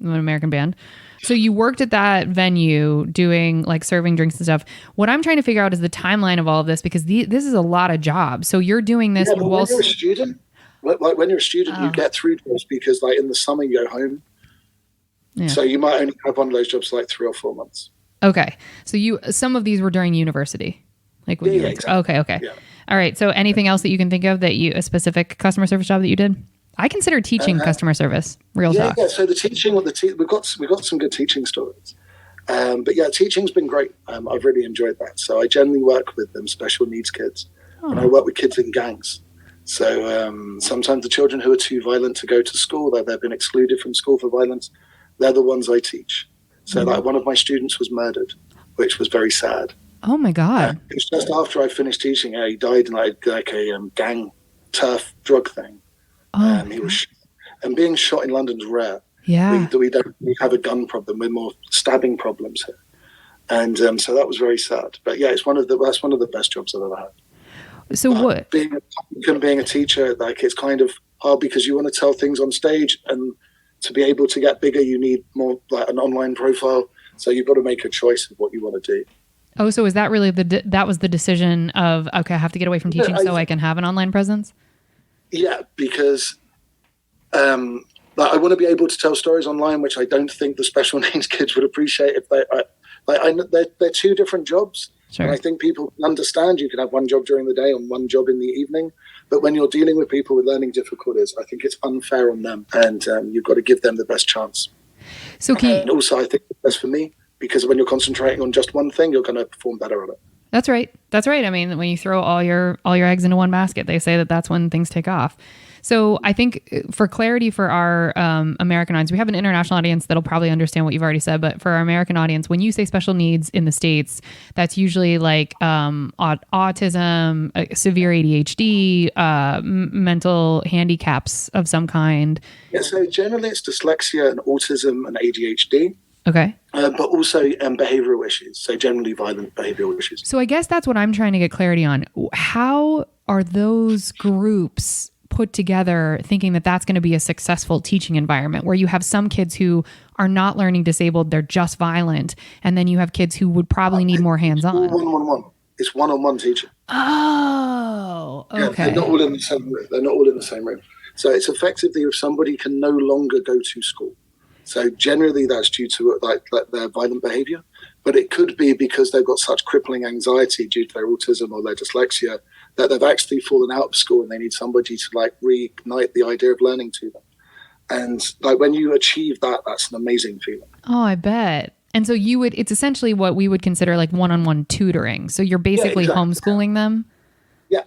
American band. So you worked at that venue doing like serving drinks and stuff. What I'm trying to figure out is the timeline of all of this, because this is a lot of jobs. So you're doing this. Yeah, when you're a student, when you're a student, you get through jobs because like in the summer you go home. Yeah. So you might only have one of those jobs for like 3 or 4 months. Okay. So some of these were during university. Like when exactly. Okay. Yeah. All right. So anything else that you can think of a specific customer service job that you did? I consider teaching customer service. Real talk. Yeah. So the teaching, we've got some good teaching stories. But yeah, teaching's been great. I've really enjoyed that. So I generally work with special needs kids, and I work with kids in gangs. So sometimes the children who are too violent to go to school, they've been excluded from school for violence, they're the ones I teach. So like one of my students was murdered, which was very sad. Oh my God. It was just after I finished teaching. He died in like a gang turf drug thing. He was and being shot in London's rare. Yeah. We don't have a gun problem. We're more stabbing problems here. And so that was very sad. But yeah, that's one of the best jobs I've ever had. So what? Being a teacher, like it's kind of hard because you want to tell things on stage, and to be able to get bigger, you need more like an online profile. So you've got to make a choice of what you want to do. Oh, so is that really that was the decision of, okay, I have to get away from teaching so I can have an online presence? Yeah, because I want to be able to tell stories online, which I don't think the special needs kids would appreciate if they're two different jobs. Sure. And I think people understand you can have one job during the day and one job in the evening. But when you're dealing with people with learning difficulties, I think it's unfair on them, and you've got to give them the best chance. So and also, I think it's best for me, because when you're concentrating on just one thing, you're going to perform better on it. That's right. That's right. I mean, when you throw all your eggs into one basket, they say that that's when things take off. So I think for clarity for our American audience, we have an international audience that'll probably understand what you've already said. But for our American audience, when you say special needs in the States, that's usually like autism, severe ADHD, mental handicaps of some kind. Yeah, so generally it's dyslexia and autism and ADHD. Okay. But also behavioral issues. So generally violent behavioral issues. So I guess that's what I'm trying to get clarity on. How are those groups put together thinking that that's going to be a successful teaching environment where you have some kids who are not learning disabled, they're just violent, and then you have kids who would probably need more hands-on? One-on-one. It's one-on-one teaching. Oh, okay. Yeah, they're not all in the same room. So it's effectively if somebody can no longer go to school. So generally that's due to like their violent behavior, but it could be because they've got such crippling anxiety due to their autism or their dyslexia that they've actually fallen out of school and they need somebody to like reignite the idea of learning to them. And like when you achieve that, that's an amazing feeling. Oh, I bet. And so it's essentially what we would consider like one-on-one tutoring. So you're basically homeschooling them? Yeah.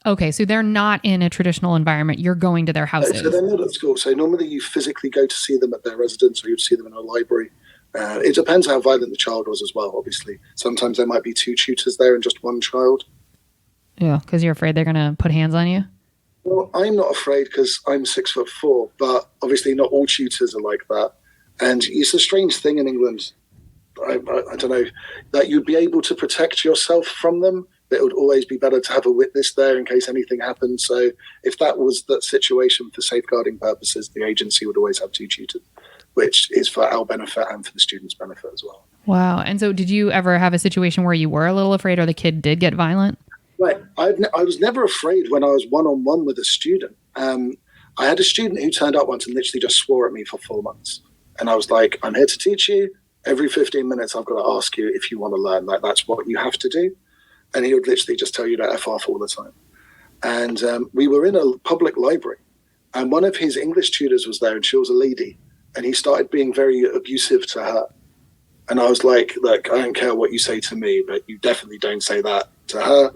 Okay, so they're not in a traditional environment. You're going to their houses. So they're not at school. So normally you physically go to see them at their residence or you'd see them in a library. It depends how violent the child was as well, obviously. Sometimes there might be two tutors there and just one child. Yeah, because you're afraid they're going to put hands on you? Well, I'm not afraid because I'm 6'4", but obviously not all tutors are like that. And it's a strange thing in England. I don't know, that you'd be able to protect yourself from them. It would always be better to have a witness there in case anything happens. So if that was the situation for safeguarding purposes, the agency would always have two tutors, which is for our benefit and for the students' benefit as well. Wow. And so did you ever have a situation where you were a little afraid or the kid did get violent? Right. I was never afraid when I was one-on-one with a student. I had a student who turned up once and literally just swore at me for 4 months. And I was like, I'm here to teach you. Every 15 minutes, I've got to ask you if you want to learn. Like, that's what you have to do. And he would literally just tell you to F off all the time. And we were in a public library. And one of his English tutors was there, and she was a lady. And he started being very abusive to her. And I was like, look, I don't care what you say to me, but you definitely don't say that to her.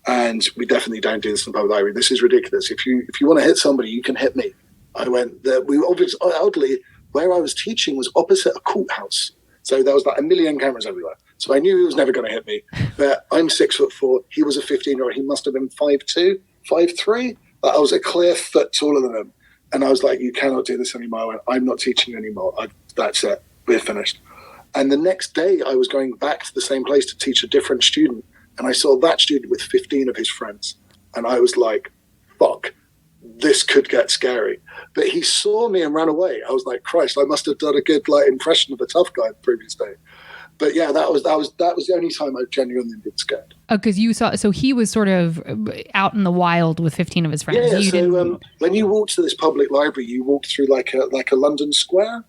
And we definitely don't do this in the public library. This is ridiculous. If you want to hit somebody, you can hit me. I went there. We obviously, oddly, where I was teaching was opposite a courthouse. So there was like a million cameras everywhere. So I knew he was never going to hit me. But I'm 6'4". He was a 15-year-old. He must have been 5'2", 5'3". I was a clear foot taller than him. And I was like, you cannot do this anymore. I went, I'm not teaching anymore. That's it. We're finished. And the next day I was going back to the same place to teach a different student. And I saw that student with 15 of his friends. And I was like, fuck, this could get scary. But he saw me and ran away. I was like, Christ, I must have done a good impression of a tough guy the previous day. But yeah, that was the only time I genuinely been scared. Because you saw, so he was sort of out in the wild with 15 of his friends. Yeah, so when you walk to this public library, you walk through like a London square,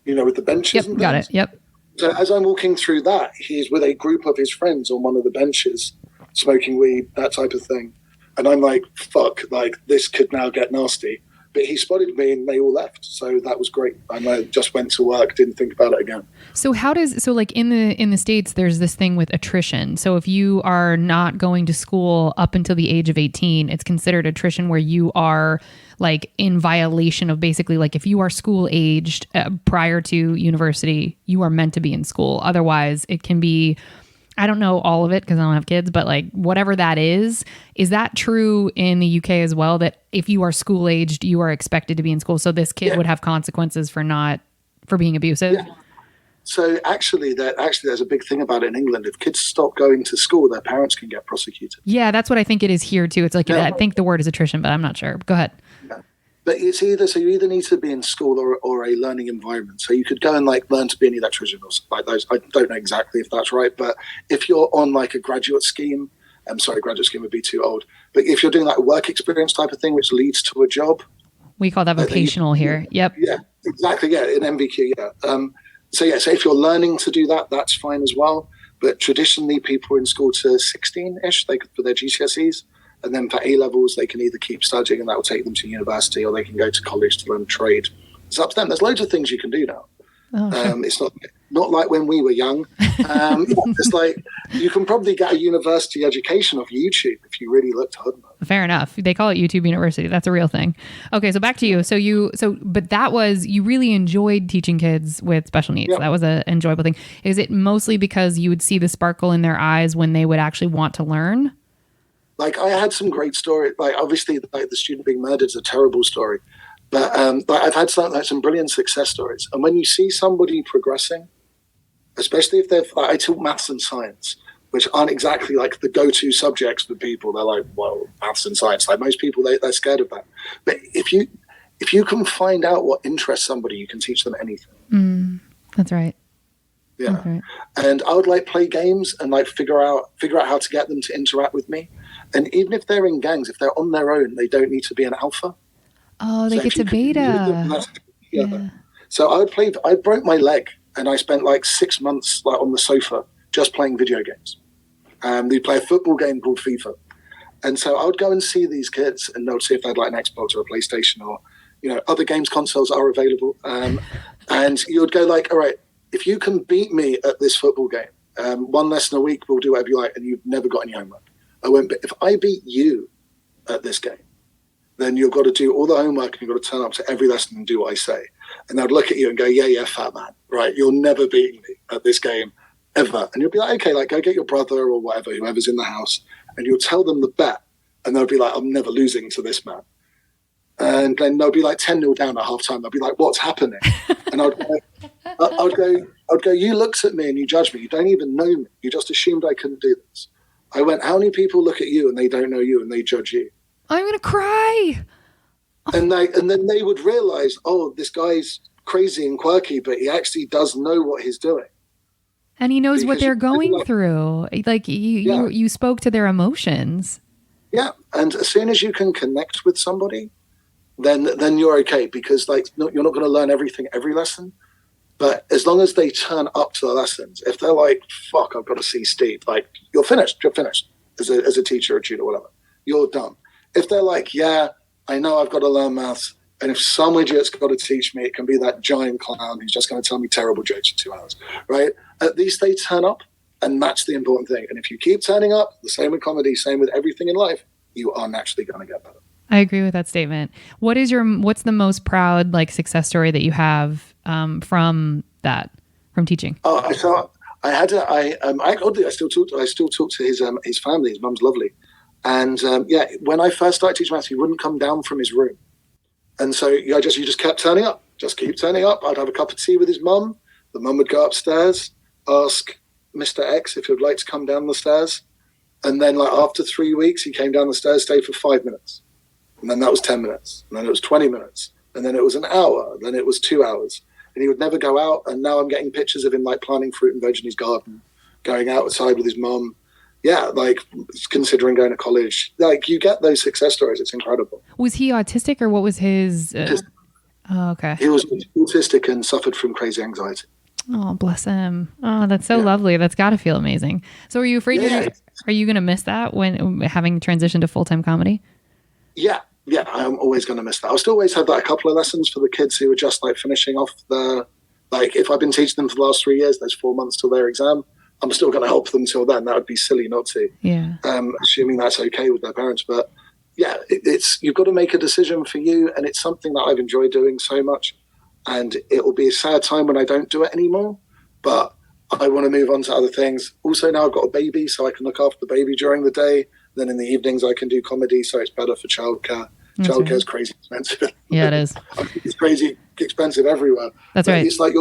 with the benches. Yep, and things. got it. Yep. So as I'm walking through that, he's with a group of his friends on one of the benches, smoking weed, that type of thing. And I'm like, fuck, this could now get nasty. But he spotted me and they all left. So that was great. And I just went to work, didn't think about it again. So in the States, there's this thing with attrition. So if you are not going to school up until the age of 18, it's considered attrition where you are in violation of basically if you are school aged prior to university, you are meant to be in school. Otherwise it can be, I don't know all of it because I don't have kids, but whatever that is that true in the UK as well? That if you are school aged, you are expected to be in school. So this kid would have consequences for being abusive. Yeah. So actually there's a big thing about it in England. If kids stop going to school, their parents can get prosecuted. Yeah, that's what I think it is here too. It's I think the word is attrition, but I'm not sure. Go ahead. Yeah. But it's you either need to be in school or a learning environment. So you could go and learn to be an electrician or something like those. I don't know exactly if that's right, but if you're on a graduate scheme, graduate scheme would be too old. But if you're doing a work experience type of thing, which leads to a job. We call that vocational here. Yep. Yeah, exactly. Yeah, in MVQ. Yeah. So if you're learning to do that, that's fine as well. But traditionally, people are in school to 16-ish for their GCSEs. And then for A-levels, they can either keep studying and that will take them to university, or they can go to college to learn trade. It's up to them. There's loads of things you can do now. Oh, sure. It's not like when we were young. It's like you can probably get a university education off YouTube if you really looked hard enough. Fair enough. They call it YouTube University. That's a real thing. Okay, so back to you. But that was, you really enjoyed teaching kids with special needs. Yeah. That was an enjoyable thing. Is it mostly because you would see the sparkle in their eyes when they would actually want to learn? Like, I had some great stories. Like, obviously, like the student being murdered is a terrible story. But I've had some brilliant success stories. And when you see somebody progressing, especially if I taught maths and science, which aren't exactly like the go-to subjects for people. They're like, well, maths and science. Like most people, they're scared of that. But if you can find out what interests somebody, you can teach them anything. That's right. Yeah. That's right. And I would like play games and like figure out how to get them to interact with me. And even if they're in gangs, if they're on their own, they don't need to be an alpha. Oh, they get to beta. Yeah. So I broke my leg and I spent like 6 months like on the sofa just playing video games. We'd play a football game called FIFA. And so I would go and see these kids and they'd see if they'd like an Xbox or a PlayStation or, other games consoles are available. And you would go like, all right, if you can beat me at this football game, 1 lesson a week, we'll do whatever you like, and you've never got any homework. But if I beat you at this game, then you've got to do all the homework and you've got to turn up to every lesson and do what I say. And they'd look at you and go, yeah, fat man, right? You're never beating me at this game ever. And you'll be like, okay, like go get your brother or whatever, whoever's in the house. And you'll tell them the bet. And they'll be like, I'm never losing to this man. And then they'll be like 10-0 down at halftime. They'll be like, what's happening? And I'd go, you looked at me and you judged me. You don't even know me. You just assumed I couldn't do this. I went, how many people look at you and they don't know you and they judge you? I'm going to cry. And then they would realize, oh, this guy's crazy and quirky, but he actually does know what he's doing. And he knows what they're going through. Like you spoke to their emotions. Yeah. And as soon as you can connect with somebody, then you're okay, because like you're not going to learn everything every lesson. But as long as they turn up to the lessons, if they're like, fuck, I've got to see Steve, like you're finished as a teacher or tutor or whatever, you're done. If they're like, yeah, I know I've got to learn maths, and if some idiot's got to teach me, it can be that giant clown who's just going to tell me terrible jokes for 2 hours, right? At least they turn up, and that's the important thing. And if you keep turning up, the same with comedy, same with everything in life, you are naturally going to get better. I agree with that statement. What's the most proud like success story that you have from teaching? Oh, so I still talk to his family. His mum's lovely. And when I first started teaching maths, he wouldn't come down from his room. And so you just kept turning up, just keep turning up. I'd have a cup of tea with his mum. The mum would go upstairs, ask Mr. X if he would like to come down the stairs. And then like after 3 weeks, he came down the stairs, stayed for 5 minutes. And then that was 10 minutes. And then it was 20 minutes. And then it was an hour. Then it was 2 hours. And he would never go out. And now I'm getting pictures of him like planting fruit and veg in his garden, going outside with his mum. Yeah, like considering going to college. Like you get those success stories. It's incredible. Was he autistic or what was his? Oh, okay. He was autistic and suffered from crazy anxiety. Oh, bless him. Oh, that's so lovely. That's got to feel amazing. So are you afraid are you going to miss that when having transitioned to full-time comedy? Yeah, I'm always going to miss that. I'll still always have like a couple of lessons for the kids who are just like finishing off like if I've been teaching them for the last 3 years, there's 4 months till their exam. I'm still going to help them till then. That would be silly not to. Yeah. Assuming that's okay with their parents. But yeah, you've got to make a decision for you. And it's something that I've enjoyed doing so much. And it will be a sad time when I don't do it anymore. But I want to move on to other things. Also now I've got a baby, so I can look after the baby during the day. Then in the evenings I can do comedy, so it's better for childcare. Childcare is crazy expensive. Yeah, it is. It's crazy expensive everywhere. That's right. It's like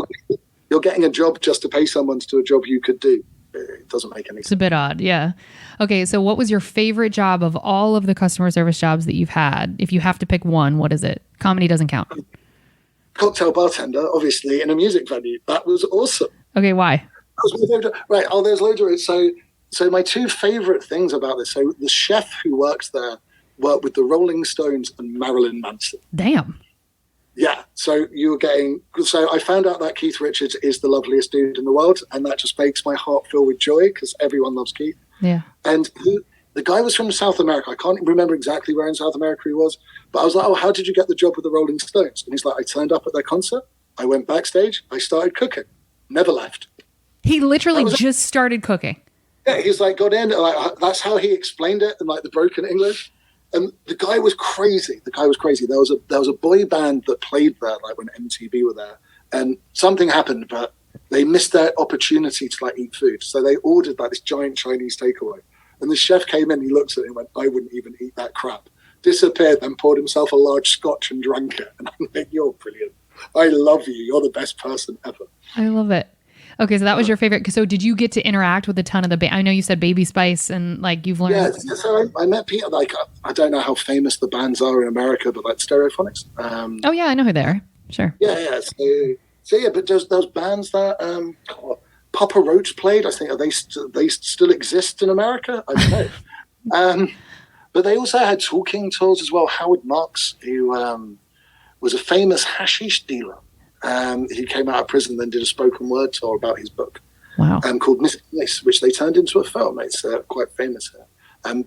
you're getting a job just to pay someone to do a job you could do. It doesn't make any sense. It's a bit odd, yeah. Okay, so what was your favorite job of all of the customer service jobs that you've had? If you have to pick one, what is it? Comedy doesn't count. Cocktail bartender, obviously, in a music venue. That was awesome. Okay, why? That was my favorite. Right. Oh, there's loads of it. So my two favorite things about this. So the chef who worked there worked with the Rolling Stones and Marilyn Manson. Damn. Yeah, so you were getting. So I found out that Keith Richards is the loveliest dude in the world, and that just makes my heart fill with joy because everyone loves Keith. Yeah. And the guy was from South America. I can't remember exactly where in South America he was, but I was like, "Oh, how did you get the job with the Rolling Stones?" And he's like, "I turned up at their concert. I went backstage. I started cooking. Never left." He literally just started cooking. Yeah, he's like got in. Like that's how he explained it in like the broken English. And the guy was crazy. There was a boy band that played there, like when MTV were there, and something happened, but they missed their opportunity to like eat food. So they ordered like this giant Chinese takeaway, and the chef came in. He looked at it and went, "I wouldn't even eat that crap." Disappeared and poured himself a large scotch and drank it. And I'm like, "You're brilliant. I love you. You're the best person ever." I love it. Okay, so that was your favorite. So did you get to interact with a ton of the I know you said Baby Spice and like you've learned. Yeah, so I met Peter. Like I don't know how famous the bands are in America, but like Stereophonics. Oh yeah, I know who they are. Sure. Yeah. So yeah, but those bands that Papa Roach played, I think they still exist in America. I don't know. But they also had talking tours as well. Howard Marks, who was a famous hashish dealer. He came out of prison, then did a spoken word tour about his book. Wow. Called Missing Place, which they turned into a film. It's quite famous here.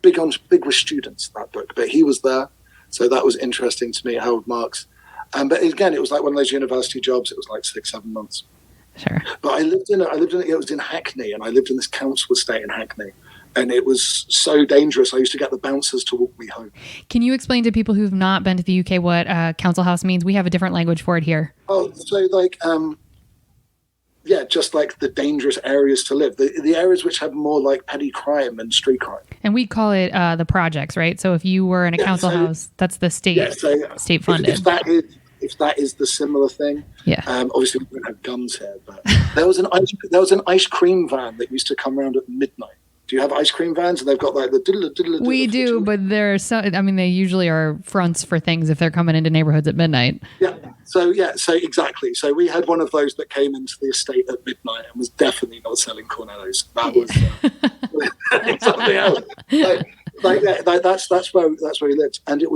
Big with students, that book. But he was there, so that was interesting to me, Howard Marks. But again, it was like one of those university jobs. It was like 6-7 months. Sure. But I lived in it was in Hackney, and I lived in this council estate in Hackney. And it was so dangerous. I used to get the bouncers to walk me home. Can you explain to people who've not been to the UK what council house means? We have a different language for it here. Oh, so like, just like the dangerous areas to live. The areas which have more like petty crime and street crime. And we call it the projects, right? So if you were in a council house, that's the state funded. If that is the similar thing, obviously we don't have guns here, but there was an ice cream van that used to come around at midnight. Do you have ice cream vans? And they've got like the diddle. We do, but there are some. I mean, they usually are fronts for things if they're coming into neighborhoods at midnight. Yeah. So exactly. So we had one of those that came into the estate at midnight and was definitely not selling cornettos. That was something else. That's where we lived, and it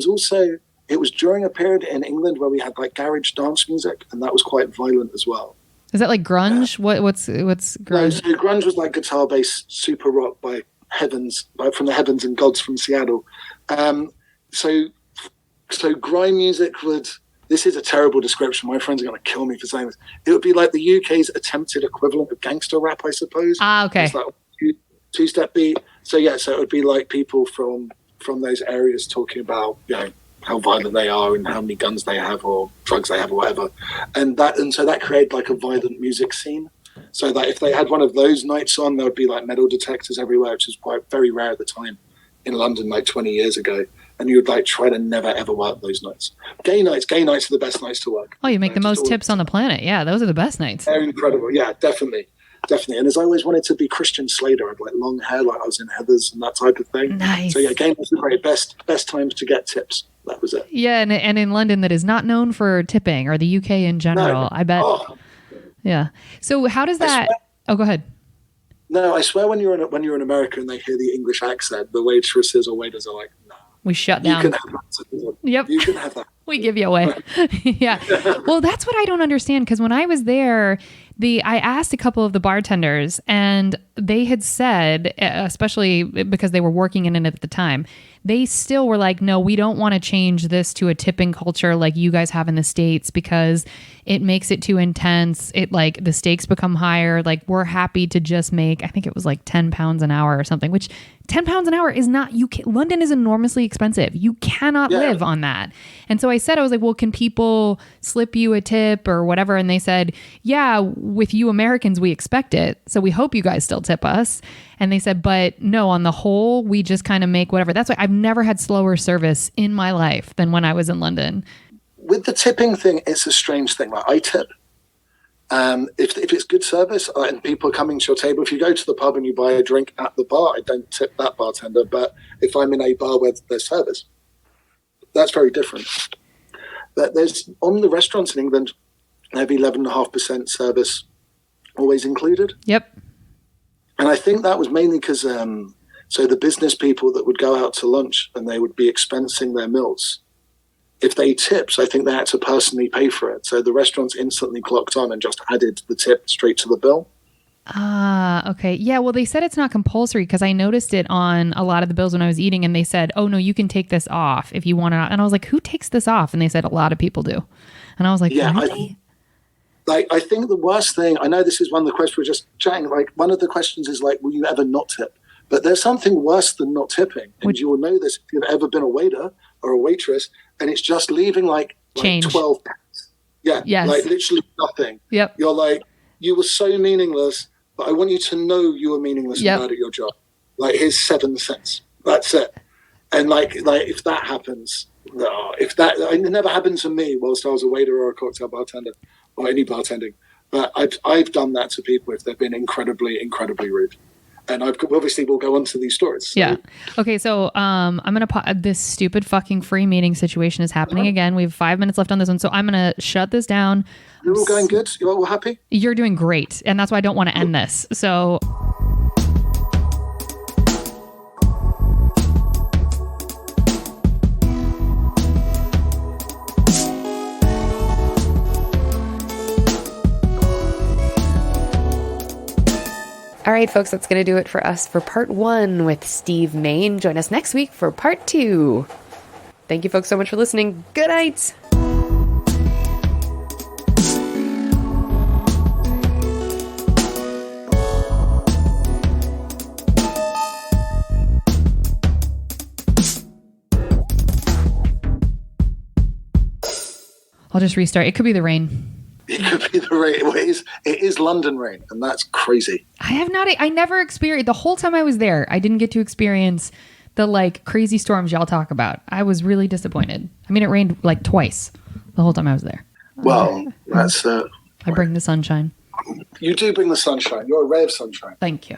was during a period in England where we had like garage dance music, and that was quite violent as well. Is that like grunge? What's grunge? No, so grunge was like guitar-based super rock from the Heavens and Gods from Seattle. So grime music would. This is a terrible description. My friends are going to kill me for saying this. It would be like the UK's attempted equivalent of gangster rap, I suppose. Okay. It's like two-step beat. So it would be like people from those areas talking about how violent they are and how many guns they have or drugs they have or whatever. And so that created like a violent music scene. So that if they had one of those nights on, there would be like metal detectors everywhere, which was quite very rare at the time in London, like 20 years ago. And you would like try to never ever work those nights. Gay nights are the best nights to work. Oh, you make the most tips on the planet. Yeah, those are the best nights. They're incredible. Yeah, definitely. And as I always wanted to be Christian Slater, I had like long hair, like I was in Heathers and that type of thing. Nice. So yeah, gay nights are the best times to get tips. That was it. Yeah, and in London, that is not known for tipping, or the UK in general. No. I bet. Oh. Yeah. So how does that? Oh, go ahead. No, I swear when you're in America and they hear the English accent, the waitresses or waiters are like, "No, we shut down. You can have that. Yep. You can have that. We give you away." Yeah. Well, that's what I don't understand, because when I was there, I asked a couple of the bartenders, and they had said, especially because they were working in it at the time, they still were like, no, we don't want to change this to a tipping culture like you guys have in the States, because it makes it too intense. It like the stakes become higher. Like we're happy to just make, I think it was like £10 an hour or something, which £10 an hour is not, London is enormously expensive. You cannot live on that. And so I was like, well, can people slip you a tip or whatever? And they said, yeah, with you Americans, we expect it. So we hope you guys still tip us. And they said, but no, on the whole, we just kind of make whatever. That's why I've never had slower service in my life than when I was in London. With the tipping thing, it's a strange thing. Like I tip. If it's good service and people are coming to your table, if you go to the pub and you buy a drink at the bar, I don't tip that bartender. But if I'm in a bar where there's service, that's very different. But there's on the restaurants in England, they have 11.5% service always included. Yep. And I think that was mainly because so the business people that would go out to lunch and they would be expensing their meals, if they tipped, I think they had to personally pay for it. So the restaurants instantly clocked on and just added the tip straight to the bill. Ah, okay. Yeah, well, they said it's not compulsory because I noticed it on a lot of the bills when I was eating, and they said, oh, no, you can take this off if you want to. And I was like, who takes this off? And they said a lot of people do. And I was like, yeah, really? I think the worst thing, I know this is one of the questions we're just chatting, like one of the questions is like, will you ever not tip? But there's something worse than not tipping. And you will know this if you've ever been a waiter or a waitress, and it's just leaving like change. 12 pence. Yeah, yes. Like literally nothing. Yep. You're like, you were so meaningless, but I want you to know you were meaningless and bad at your job. Like, here's 7 cents. That's it. And like if that happens, it never happened to me whilst I was a waiter or a cocktail bartender or any bartending. But I've done that to people if they've been incredibly, incredibly rude. And obviously we'll go on to these stories. So. Yeah. Okay. So I'm going to this stupid fucking free meeting situation is happening again. We have 5 minutes left on this one. So I'm going to shut this down. You're all going good? You're all happy? You're doing great. And that's why I don't want to end this. So... All right, folks, that's going to do it for us for part 1 with Steve Mayne. Join us next week for part 2. Thank you, folks, so much for listening. Good night. I'll just restart. It could be the rain. It could be the rain. Well, it is London rain, and that's crazy. I never experienced, the whole time I was there, I didn't get to experience the like crazy storms y'all talk about. I was really disappointed. I mean, it rained like twice the whole time I was there. Well, that's... I bring the sunshine. You do bring the sunshine. You're a ray of sunshine. Thank you.